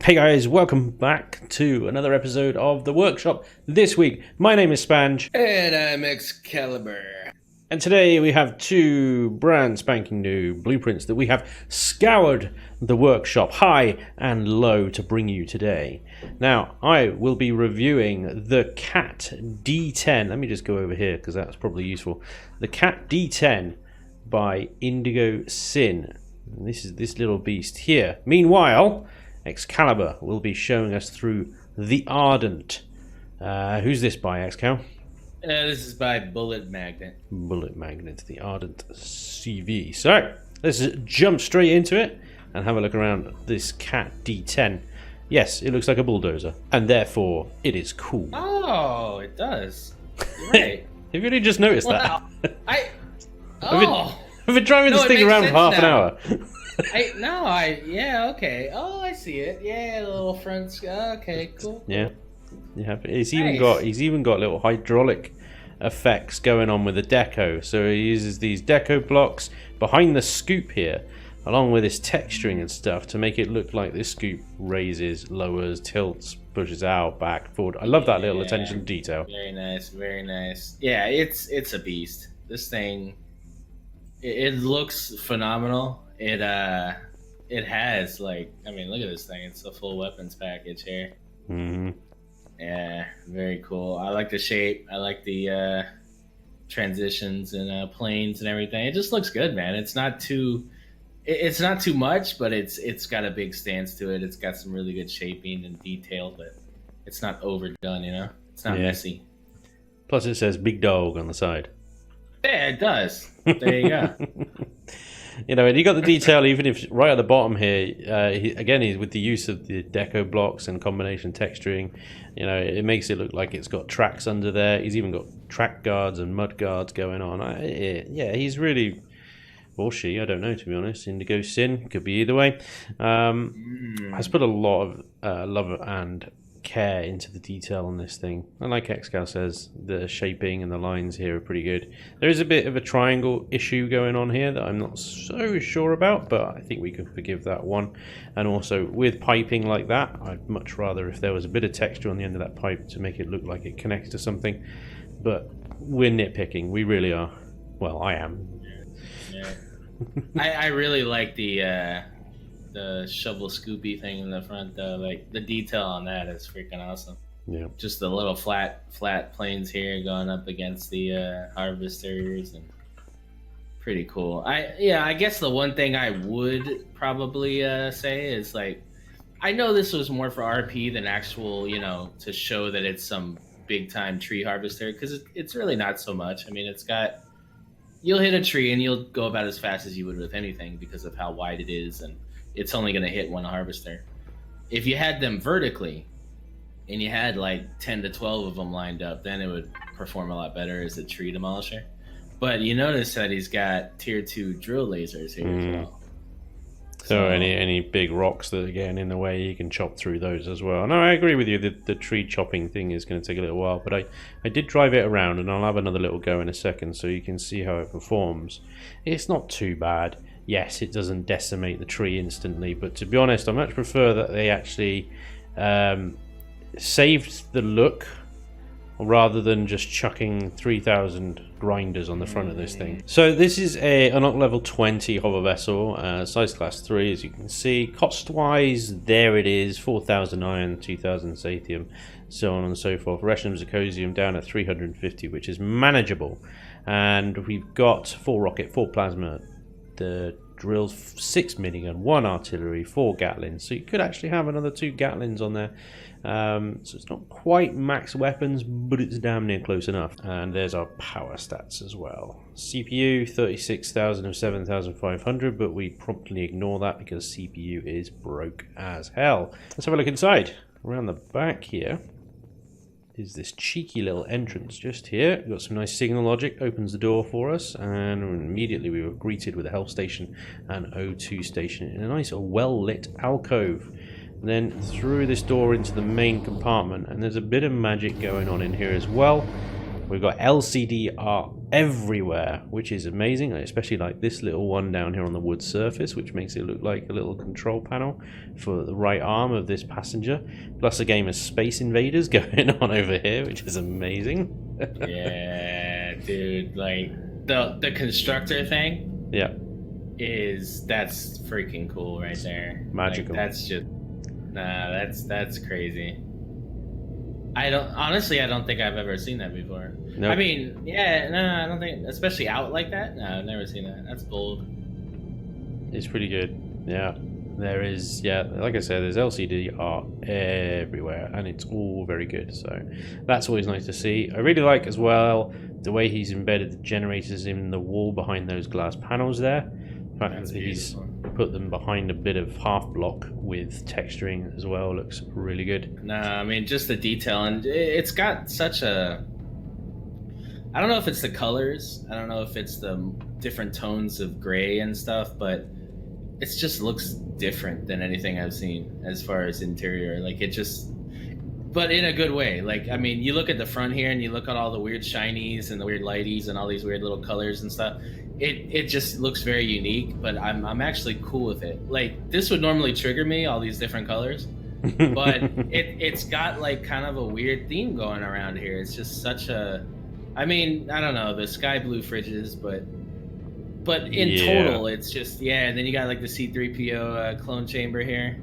Hey guys, welcome back to another episode of The Workshop. This week, my name is Spanj. And I'm XCaliber. And today we have two brand spanking new blueprints that we have scoured the workshop high and low to bring you today. Now, I will be reviewing the Cat D10. Let me just go over here because that's probably useful. The Cat D10 by Indigo Sin. And this is this little beast here. Meanwhile, XCaliber will be showing us through the Ardent. Who's this by, XCal? This is by Bullet Magnet. Bullet Magnet, the Ardent CV. So, let's jump straight into it and have a look around this Cat D10. Yes, it looks like a bulldozer, and therefore it is cool. Oh, it does. You're right. Have you really just noticed that? Oh. I've been driving this thing around for half an hour. Yeah, okay. Oh, I see it. Yeah, the little front. Okay, cool. Yeah. He's even got little hydraulic effects going on with the deco. So he uses these deco blocks behind the scoop here, along with his texturing and stuff, to make it look like this scoop raises, lowers, tilts, pushes out, back, forward. I love that little attention to detail. Very nice, very nice. Yeah, it's a beast. This thing, it looks phenomenal. It has, like, I mean, look at this thing. It's a full weapons package here. Mm-hmm. Yeah, very cool. I like the shape. I like the transitions and planes and everything. It just looks good, man. It's not too much, but it's got a big stance to it. It's got some really good shaping and detail, but it's not overdone, you know? It's not messy. Plus it says big dog on the side. Yeah, it does. There you go. You know, and you got the detail even if right at the bottom here. He's with the use of the deco blocks and combination texturing. You know, it makes it look like it's got tracks under there. He's even got track guards and mud guards going on. Yeah, he's really, or she, I don't know, to be honest. Indigo Sin, could be either way. Has put a lot of love and care into the detail on this thing. And like XCal says, the shaping and the lines here are pretty good. There is a bit of a triangle issue going on here that I'm not so sure about, but I think we can forgive that one. And also with piping like that, I'd much rather if there was a bit of texture on the end of that pipe to make it look like it connects to something. But we're nitpicking, we really are. Well, I am. Yeah. I really like the shovel scoopy thing in the front though. Like the detail on that is freaking awesome. Yeah. Just the little flat planes here going up against the harvesters, and pretty cool. I guess the one thing I would probably say is, like, I know this was more for RP than actual, you know, to show that it's some big time tree harvester, because it's really not so much. I mean, you'll hit a tree and you'll go about as fast as you would with anything because of how wide it is, and it's only going to hit one harvester. If you had them vertically and you had like 10 to 12 of them lined up, then it would perform a lot better as a tree demolisher. But you notice that he's got tier 2 drill lasers here as well. So any big rocks that are getting in the way, you can chop through those as well. No, I agree with you. The tree chopping thing is going to take a little while, but I did drive it around, and I'll have another little go in a second so you can see how it performs. It's not too bad. Yes, it doesn't decimate the tree instantly, but to be honest, I much prefer that they actually saved the look rather than just chucking 3,000 grinders on the front of this thing. So this is a Unlock level 20 hover vessel, size class 3, as you can see. Cost wise, there it is, 4,000 iron, 2,000 sathium, so on and so forth. Resham zirconium down at 350, which is manageable. And we've got 4 rocket, 4 plasma, the drills, 6 minigun, 1 artillery, 4 Gatlins. So you could actually have another 2 Gatlins on there. So it's not quite max weapons, but it's damn near close enough. And there's our power stats as well. CPU 36,000 of 7,500, but we promptly ignore that because CPU is broke as hell. Let's have a look inside. Around the back here is this cheeky little entrance just here. We've got some nice signal logic, opens the door for us, and immediately we were greeted with a health station and O2 station in a nice well-lit alcove. And then through this door into the main compartment, and there's a bit of magic going on in here as well. We've got LCD art everywhere, which is amazing, especially like this little one down here on the wood surface, which makes it look like a little control panel for the right arm of this passenger. Plus a game of Space Invaders going on over here, which is amazing. Yeah, dude, like the constructor thing. Yeah. That's freaking cool right there. Magical. Like, that's just that's crazy. I don't think I've ever seen that before. Nope. I mean, yeah, no, I don't think, especially out like that. No, I've never seen that. That's bold. It's pretty good. Yeah, there is. Yeah, like I said, there's LCD art everywhere, and it's all very good. So that's always nice to see. I really like as well the way he's embedded the generators in the wall behind those glass panels there. The fact that he's put them behind a bit of half block with texturing as well looks really good. Nah, I mean, just the detail, and it's got such a, I don't know if it's the colors, I don't know if it's the different tones of gray and stuff, but it just looks different than anything I've seen as far as interior. Like, it just, but in a good way. Like, I mean, you look at the front here and you look at all the weird shinies and the weird lighties and all these weird little colors and stuff. It just looks very unique, but I'm actually cool with it. Like, this would normally trigger me, all these different colors, but it's got like kind of a weird theme going around here. It's just such a, I mean, I don't know, the sky blue fridges, but in total, it's just, yeah. And then you got like the C-3PO clone chamber here.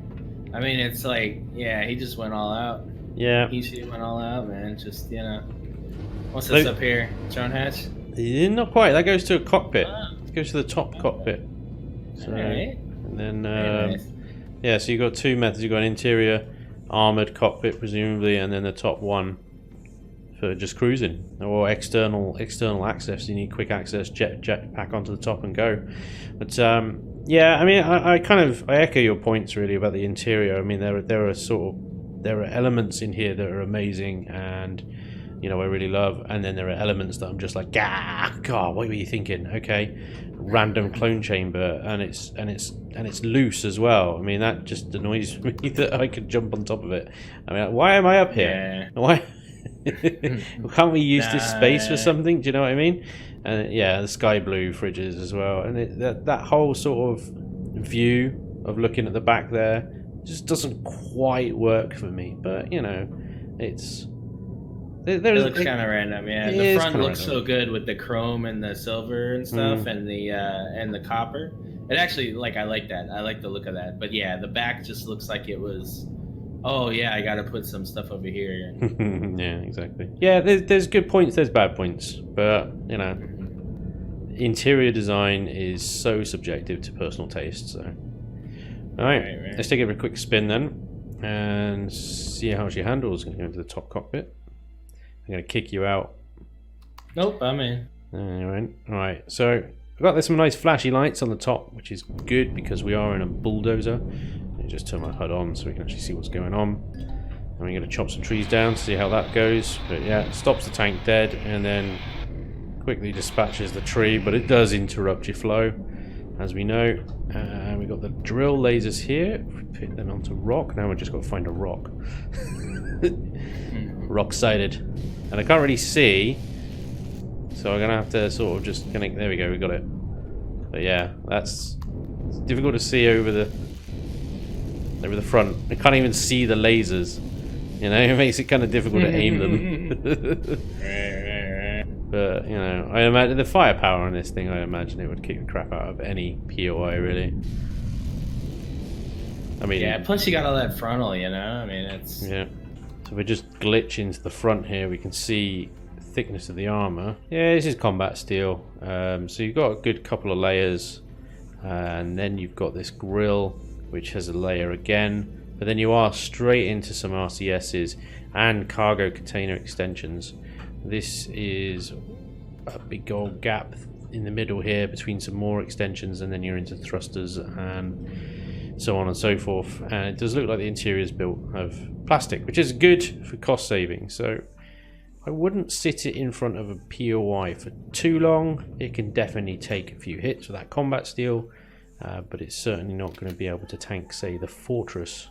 I mean, it's like, yeah, he just went all out. Yeah, he went all out, man. Just, you know, what's this up here? Drone hatch? Not quite. That goes to a cockpit. It goes to the top cockpit. So, right. And then, nice. Yeah, so you've got two methods. You've got an interior armored cockpit, presumably, and then the top one for just cruising or external access. You need quick access, jet pack onto the top and go. But yeah, I mean, I echo your points really about the interior. I mean, there are elements in here that are amazing and, you know, I really love, and then there are elements that I'm just like, God, what were you thinking? Okay, random clone chamber, and it's loose as well. I mean, that just annoys me that I could jump on top of it. I mean, why am I up here? Yeah. Why can't we use this space for something? Do you know what I mean? And yeah, the sky blue fridges as well, and that whole sort of view of looking at the back there just doesn't quite work for me. But you know, it looks kind of random, yeah. The front looks so good with the chrome and the silver and stuff, and the copper. It actually, like, I like that. I like the look of that. But yeah, the back just looks like it was, oh yeah, I got to put some stuff over here. Yeah, exactly. Yeah, there's good points, there's bad points, but you know, interior design is so subjective to personal taste. So, all right. Let's take it for a quick spin then, and see how she handles. Going to go into the top cockpit. I'm going to kick you out. Nope, I'm in. Alright, so I've got some nice flashy lights on the top, which is good because we are in a bulldozer. Let me just turn my HUD on so we can actually see what's going on. And we're going to chop some trees down to see how that goes. But yeah, it stops the tank dead and then quickly dispatches the tree, but it does interrupt your flow, as we know. And we've got the drill lasers here. If we put them onto rock, now we've just got to find a rock. Rock-sided, and I can't really see, so I'm gonna have to sort of just connect. There we go, we got it. But yeah, it's difficult to see over the front. I can't even see the lasers. You know, it makes it kind of difficult to aim them. But you know, I imagine the firepower on this thing. I imagine it would kick the crap out of any POI, really. I mean, yeah. Plus, you got all that frontal. You know, I mean, it's yeah. If we just glitch into the front here, we can see the thickness of the armor. Yeah, this is combat steel. So you've got a good couple of layers, and then you've got this grille, which has a layer again. But then you are straight into some RCSs and cargo container extensions. This is a big old gap in the middle here between some more extensions, and then you're into thrusters and so on and so forth. And it does look like the interior is built of plastic, which is good for cost saving. So I wouldn't sit it in front of a POI for too long. It can definitely take a few hits with that combat steel, but it's certainly not going to be able to tank, say, the Fortress,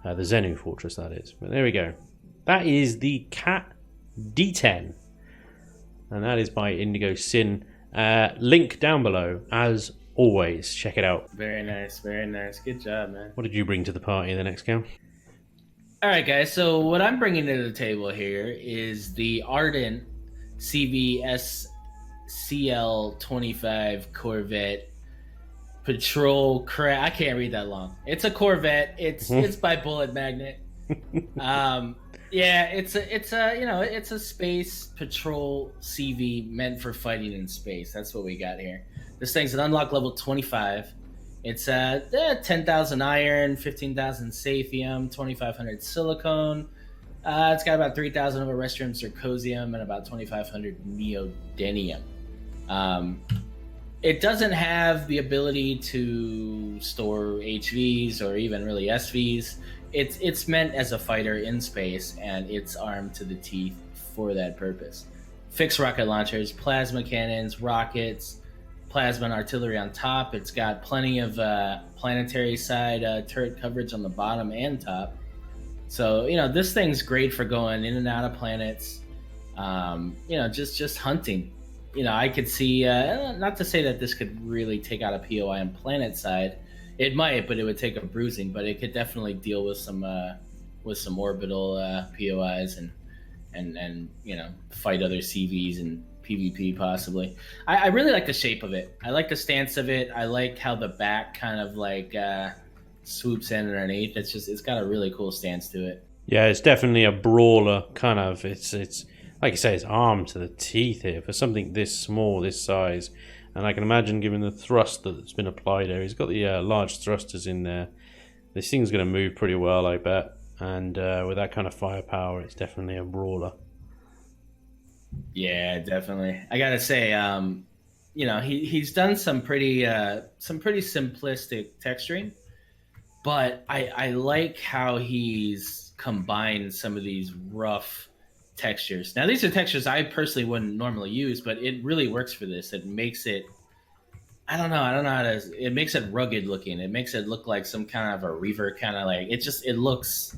the Xenu Fortress, that is. But there we go. That is the Cat D10. and that is by Indigo Sin. Link down below, as always. Check it out. Very nice, very nice. Good job, man. What did you bring to the party then, XCal? All right, guys. So what I'm bringing to the table here is the Ardent CVS CL25 Corvette Patrol. I can't read that long. It's a Corvette. It's by Bullet Magnet. Yeah, it's a space patrol CV meant for fighting in space. That's what we got here. This thing's an unlock level 25. It's 10,000 iron, 15,000 saphium, 2,500 silicone. It's got about 3,000 of a restrium zirconium and about 2,500 neodymium. It doesn't have the ability to store HVs or even really SVs. It's meant as a fighter in space, and it's armed to the teeth for that purpose. Fixed rocket launchers, plasma cannons, rockets, plasma and artillery on top. It's got plenty of planetary side turret coverage on the bottom and top. So, this thing's great for going in and out of planets, just hunting. I could see, not to say that this could really take out a POI on planet side. It might, but it would take a bruising. But it could definitely deal with some orbital POIs and fight other CVs and PvP possibly. I really like the shape of it. I like the stance of it. I like how the back kind of like swoops in underneath. It's got a really cool stance to it. Yeah, it's definitely a brawler kind of. It's like you say, it's armed to the teeth here for something this small, this size. And I can imagine, given the thrust that's been applied there, he's got the large thrusters in there. This thing's going to move pretty well, I bet. And with that kind of firepower, it's definitely a brawler. Yeah, definitely. I gotta say, he's done some pretty simplistic texturing, but I like how he's combined some of these rough textures. Now, these are textures I personally wouldn't normally use, but it really works for this. It makes it, I don't know how to, it makes it rugged looking. It makes it look like some kind of a Reaver kind of like, it looks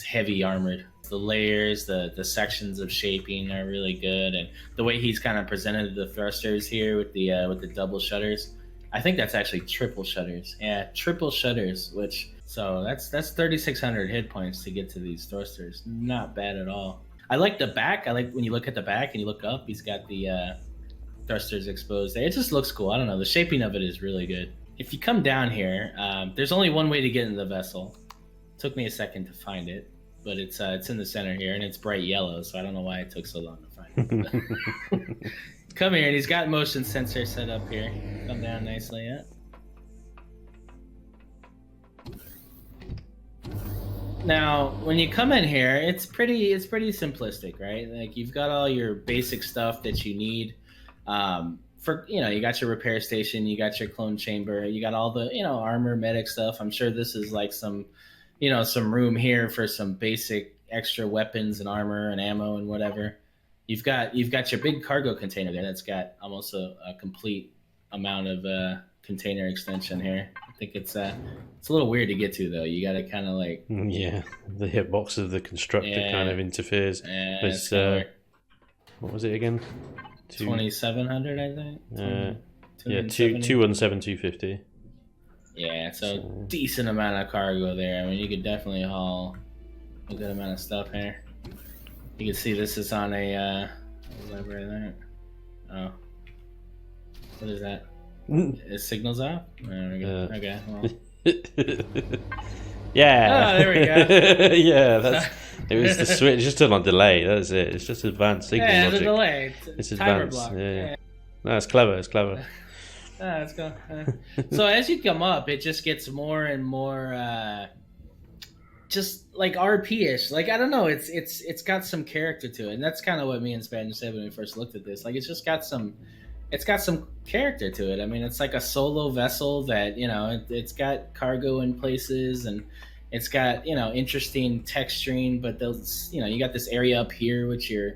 heavy armored. The layers, the sections of shaping are really good, and the way he's kind of presented the thrusters here with the double shutters. I think that's actually triple shutters. Yeah, triple shutters, so that's 3,600 hit points to get to these thrusters. Not bad at all. I like the back. I like when you look at the back and you look up, he's got the thrusters exposed there. It just looks cool. I don't know. The shaping of it is really good. If you come down here, there's only one way to get into the vessel. Took me a second to find it, but it's in the center here, and it's bright yellow, so I don't know why it took so long to find it. Come here, and he's got motion sensor set up here. Come down nicely, yeah. Now, when you come in here, it's pretty simplistic, right? Like, you've got all your basic stuff that you need. You got your repair station, you got your clone chamber, you got all the armor, medic stuff. I'm sure this is like some room here for some basic extra weapons and armor and ammo and whatever. You've got your big cargo container there that's got almost a complete amount of container extension here. I think it's a little weird to get to though. You got to kind of like the hitbox of the constructor kind of interferes. What was it again? 2,700, I think. 217, 250. Yeah, so decent amount of cargo there. I mean, you could definitely haul a good amount of stuff here. You can see this is on a whatever there. Oh, what is that? Is signals off? There we go. Okay. Well. Yeah. Oh, there we go. Yeah, it was the switch. Just turned on delay. That's it. It's just advanced signal logic. Yeah, the delay. It's timer advanced. block. Yeah. No, it's clever. It's clever. Let's go. So as you come up, it just gets more and more just like RP-ish. Like, I don't know, it's got some character to it. And that's kind of what me and Spanj said when we first looked at this. Like, it's got some character to it. I mean, it's like a solo vessel that, it's got cargo in places, and it's got, interesting texturing, but those, you got this area up here with your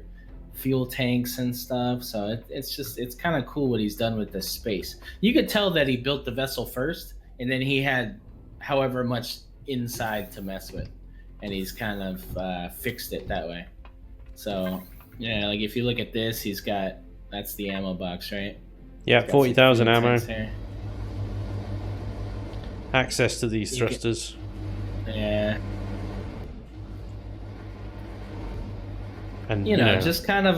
fuel tanks and stuff. So it's kind of cool what he's done with this space. You could tell that he built the vessel first, and then he had however much inside to mess with, and he's kind of fixed it that way. So Yeah, like if you look at this, he's got, that's the ammo box, right? Yeah, 40,000 ammo. Access to these thrusters. Yeah. And you know, just kind of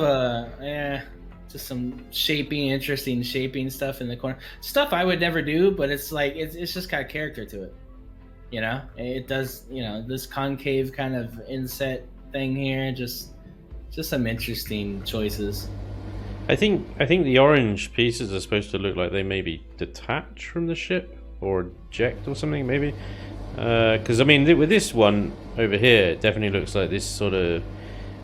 just some interesting shaping stuff in the corner. Stuff I would never do, but it's like it's just got character to it. You know, it does. You know, this concave kind of inset thing here, just some interesting choices. I think the orange pieces are supposed to look like they maybe detach from the ship or eject or something, maybe. Because I mean, with this one over here, it definitely looks like this sort of,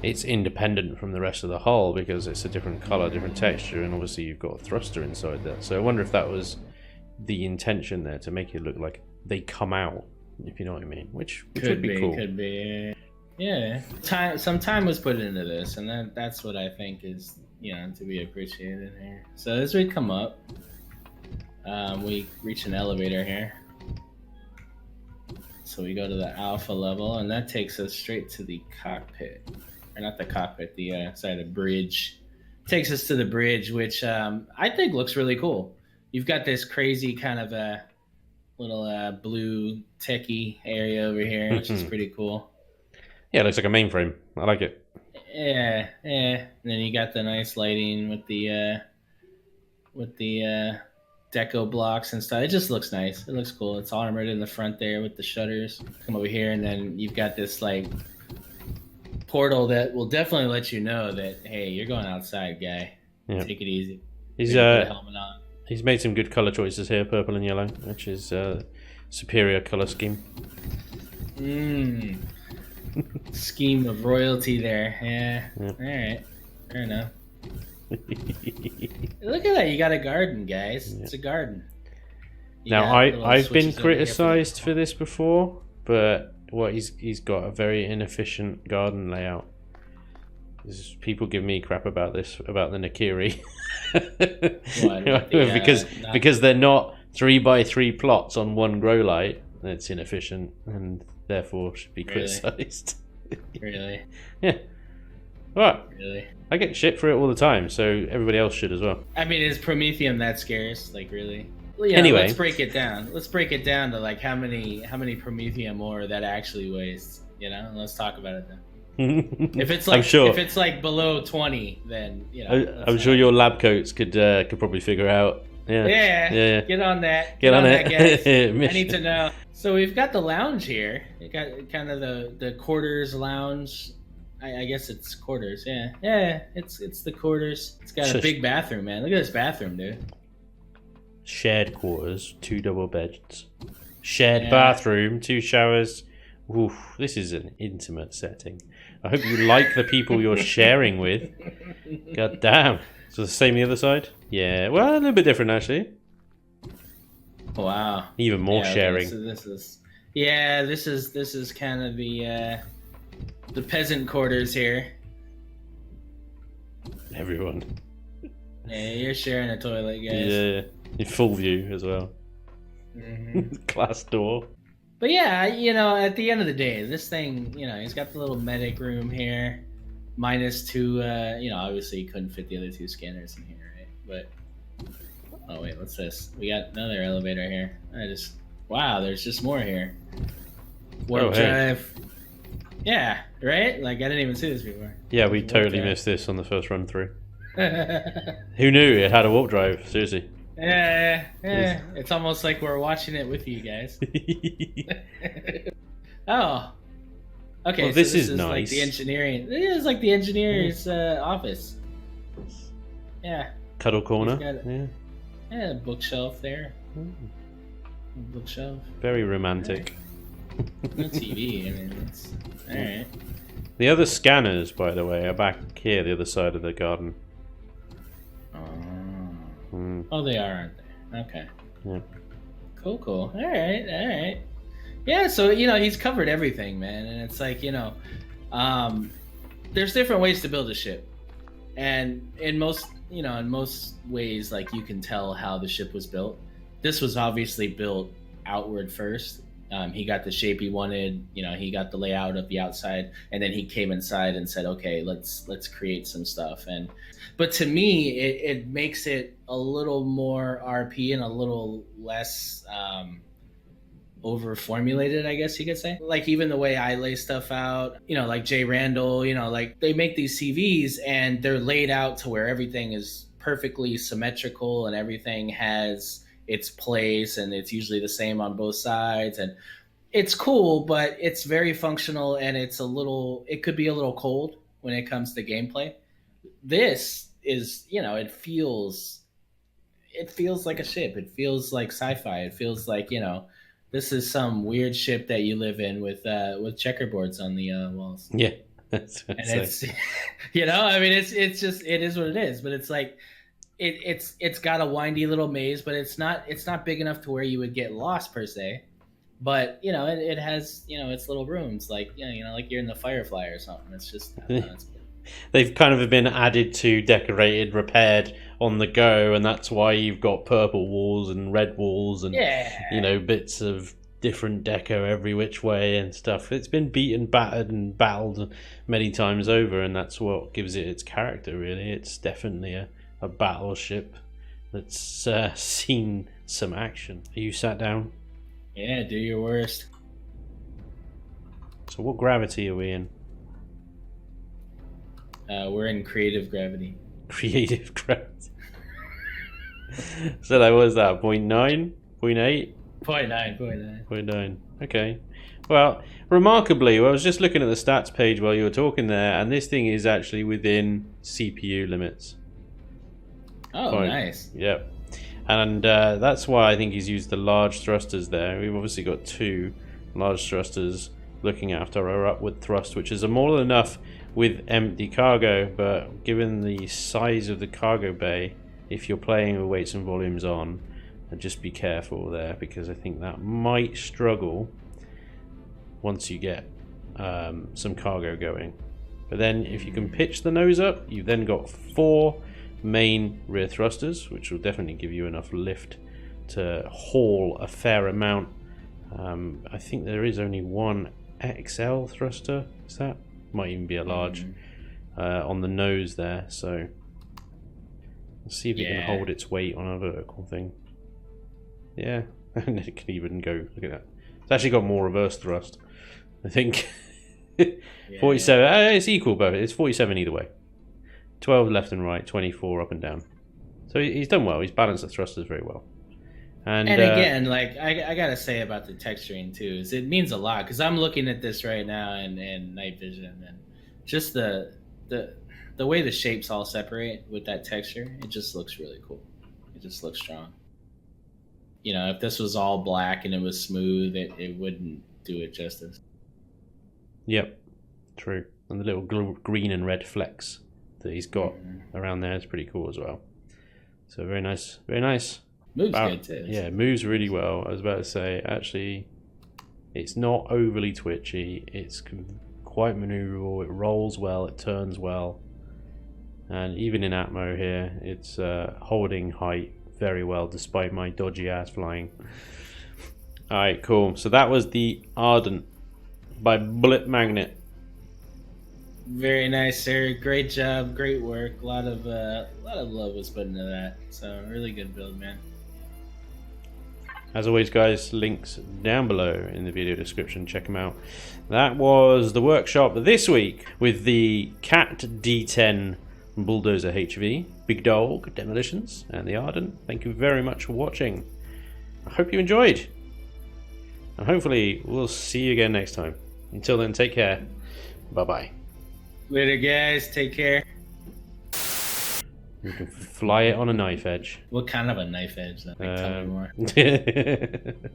it's independent from the rest of the hull because it's a different color, different texture, and obviously you've got a thruster inside there. So I wonder if that was the intention there, to make it look like they come out, if you know what I mean. Which would be cool. Could be. Yeah. Some time was put into this, and that's what I think is, you know, to be appreciated here. So as we come up, we reach an elevator here. So we go to the alpha level, and that takes us straight to the cockpit. Or not the cockpit, the bridge. Takes us to the bridge, which I think looks really cool. You've got this crazy kind of a little blue techie area over here, which is pretty cool. Yeah, it looks like a mainframe. I like it. Yeah. And then you got the nice lighting with the deco blocks and stuff. It just looks nice. It looks cool. It's armored in the front there with the shutters. Come over here, and then you've got this like portal that will definitely let you know that, hey, you're going outside, guy. Yep. Take it easy. He's put a helmet on. He's made some good color choices here, purple and yellow, which is superior color scheme. Scheme of royalty there. Yeah. Yep. All right. Fair enough. Look at that! You got a garden, guys. Yep. It's a garden. Now I've been criticized for this before, but he's got a very inefficient garden layout. People give me crap about this, about the Nakiri. Because they're not 3x3 plots on one grow light. It's inefficient and therefore should be criticized. Really? Yeah. What? Really? I get shit for it all the time, so everybody else should as well. I mean, is Promethium that scarce? Like, really? Well, yeah, anyway, let's break it down. Let's break it down to like how many Promethium ore that actually wastes. You know, and let's talk about it then. If it's like if it's like below 20, then you know. I'm sure your lab coats could probably figure out. Yeah. Get on that. Get on that, guys. I need to know. So we've got the lounge here. We got kind of the quarters lounge. I guess it's quarters. Yeah. It's the quarters. It's got a big bathroom, man. Look at this bathroom, dude. Shared quarters, 2 double beds. Shared bathroom, 2 showers. Oof, this is an intimate setting. I hope you like the people you're sharing with. God damn. So the same the other side? Yeah, well, a little bit different actually. Wow. Even more sharing. Okay, so this is kind of the peasant quarters here. Everyone. Yeah, you're sharing a toilet, guys. Yeah, in full view as well. Glass door. But yeah, you know, at the end of the day, this thing, you know, he's got the little medic room here, -2. You know, obviously you couldn't fit the other 2 scanners in here, right? But oh wait, what's this? We got another elevator here. Wow, there's just more here. Warp drive. Yeah, right? Like I didn't even see this before. Yeah, we totally missed this on the first run through. Who knew it had a warp drive? Seriously. Yeah. It's almost like we're watching it with you guys. Oh. Okay, well, this is nice. Like the engineering. It is like the engineer's office. Yeah. Cuddle corner. Yeah, bookshelf there. Bookshelf. Very romantic. No TV. I mean, it's all right. The other scanners, by the way, are back here, the other side of the garden. Oh, they are, aren't they? Okay. Yeah. Cool. All right. Yeah, so, you know, he's covered everything, man. And it's like, you know, there's different ways to build a ship. And in most ways, like, you can tell how the ship was built. This was obviously built outward first. He got the shape he wanted. You know, he got the layout of the outside, and then he came inside and said, "Okay, let's create some stuff." But to me, it makes it a little more RP and a little less over formulated, I guess you could say. Like even the way I lay stuff out, you know, like Jay Randall, you know, like they make these CVs and they're laid out to where everything is perfectly symmetrical and everything has its place, and it's usually the same on both sides, and it's cool, but it's very functional, and it could be a little cold when it comes to gameplay. This is, you know, it feels like a ship. It feels like sci-fi. It feels like, you know, this is some weird ship that you live in with checkerboards on the walls. Yeah. And it's, you know, I mean, it's just, it is what it is, but it's like, it's got a windy little maze, but it's not big enough to where you would get lost per se. But, you know, it has, you know, its little rooms, like, you know, like you're in the Firefly or something. It's just, I don't know, it's cool. They've kind of been added to, decorated, repaired on the go, and that's why you've got purple walls and red walls and, you know, bits of different deco every which way and stuff. It's been beaten, battered, and battled many times over, and that's what gives it its character, really. It's definitely a battleship that's seen some action. Are you sat down? Yeah, do your worst. So what gravity are we in? We're in creative gravity. Creative gravity. So that was that 0.9, 0.8? 0.9. Okay. Well, remarkably, I was just looking at the stats page while you were talking there, and this thing is actually within CPU limits. Oh, nice. Yep. And that's why I think he's used the large thrusters there. We've obviously got two large thrusters looking after our upward thrust, which is more than enough with empty cargo, but given the size of the cargo bay, if you're playing with weights and volumes on, just be careful there, because I think that might struggle once you get some cargo going. But then if you can pitch the nose up, you've then got 4 main rear thrusters, which will definitely give you enough lift to haul a fair amount. I think there is only one XL thruster, is that? Might even be a large on the nose there, so let's see if it can hold its weight on a vertical thing. Yeah, and it can even go, look at that. It's actually got more reverse thrust, I think. 47, it's equal both, it's 47 either way. 12 left and right, 24 up and down. So he's done well, he's balanced the thrusters very well. And again, like I gotta say about the texturing too, is it means a lot, because I'm looking at this right now in night vision, and just the way the shapes all separate with that texture, it just looks really cool. It just looks strong. You know, if this was all black and it was smooth, it wouldn't do it justice. Yep, true. And the little green and red flecks that he's got around there is pretty cool as well. So very nice, very nice. Moves good too. Yeah, moves really well. I was about to say, actually, it's not overly twitchy. It's quite maneuverable. It rolls well. It turns well. And even in Atmo here, it's holding height very well, despite my dodgy ass flying. Alright, cool. So that was the Ardent by Bullet Magnet. Very nice, sir. Great job. Great work. A lot of love was put into that. So really good build, man. As always, guys, links down below in the video description. Check them out. That was the workshop this week with the Cat D10 Bulldozer HV, Big Dog Demolitions, and the Ardent. Thank you very much for watching. I hope you enjoyed. And hopefully we'll see you again next time. Until then, take care. Bye-bye. Later, guys. Take care. You can fly it on a knife edge. What kind of a knife edge? Like, tell me more.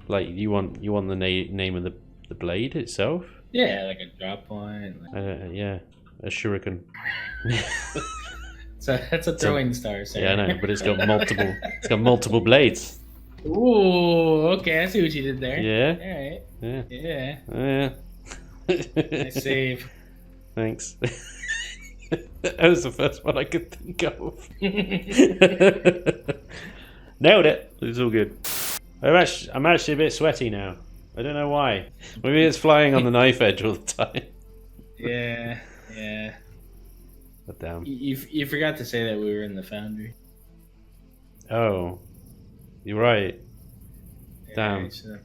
Like you want the name of the blade itself? Yeah, like a drop point. Like... yeah, a shuriken. So that's a throwing star. Sir. Yeah, I know, but it's got multiple. It's got multiple blades. Ooh, okay, I see what you did there. Yeah. All right. Yeah. Yeah. Nice save. Thanks. That was the first one I could think of. Nailed it. It was all good. I'm actually a bit sweaty now. I don't know why. Maybe it's flying on the knife edge all the time. Yeah, yeah. But damn. You forgot to say that we were in the foundry. Oh, you're right. Yeah, Damn. I should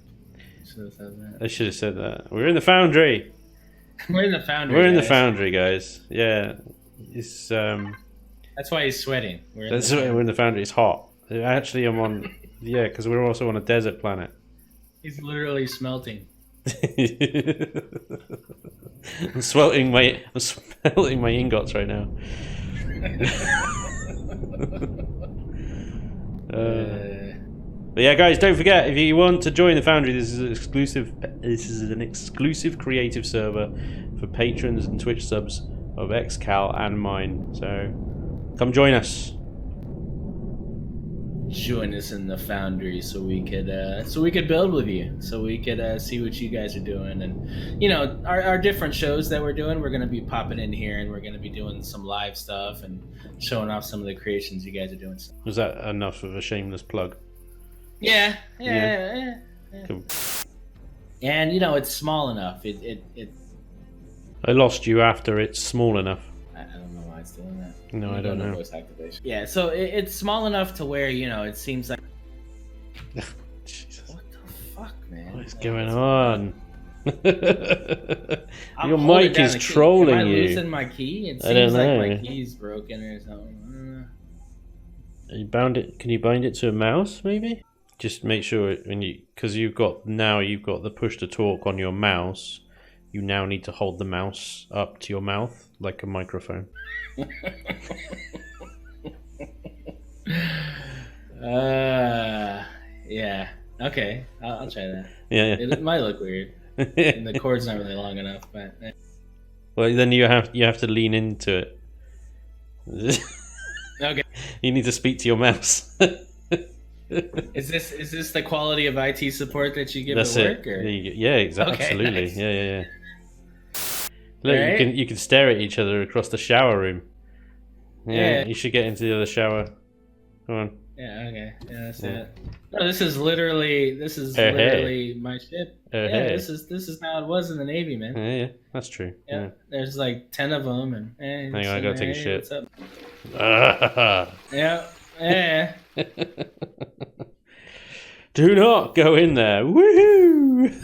have said that. I should have said that. We're in the foundry. We're in the foundry. We're in the foundry, guys. Yeah. It's That's why he's sweating. We're in the foundry. It's hot. Actually, I'm on. Yeah, because we're also on a desert planet. He's literally smelting. I'm smelting my ingots right now. But yeah, guys, don't forget, if you want to join the Foundry, this is an exclusive creative server for patrons and Twitch subs of XCal and mine. So come join us. Join us in the foundry so we could build with you, so we could see what you guys are doing, and you know, our different shows that we're doing. We're gonna be popping in here, and we're gonna be doing some live stuff and showing off some of the creations you guys are doing. Was that enough of a shameless plug? Yeah. Cool. And you know, it's small enough. It I lost you after it's small enough. I don't know why it's doing that. No, I don't know. Voice activation. Yeah, so it's small enough to where, you know, it seems like. Jesus. What the fuck, man? What is going on? Your mic is trolling you. Am I losing my key? It seems like my key's broken or something. You bound it? Can you bind it to a mouse, maybe? Just make sure because you've got the push to talk on your mouse. You now need to hold the mouse up to your mouth like a microphone. Yeah. Okay, I'll try that. Yeah. It might look weird. And the cord's not really long enough, but. Well, then you have to lean into it. Okay. You need to speak to your mouse. Is this the quality of IT support that you give That's at work? Or? Yeah, exactly. Okay, Absolutely. nice. Yeah. Look, Right? you can stare at each other across the shower room. Yeah. You should get into the other shower. Come on. Yeah. Okay. Yeah, that's it. No, this is literally my ship. This is how it was in the Navy, man. Yeah, that's true. Yeah. There's like 10 of them, and hang on, I gotta take a shit. What's up? Yeah. Do not go in there. Woohoo!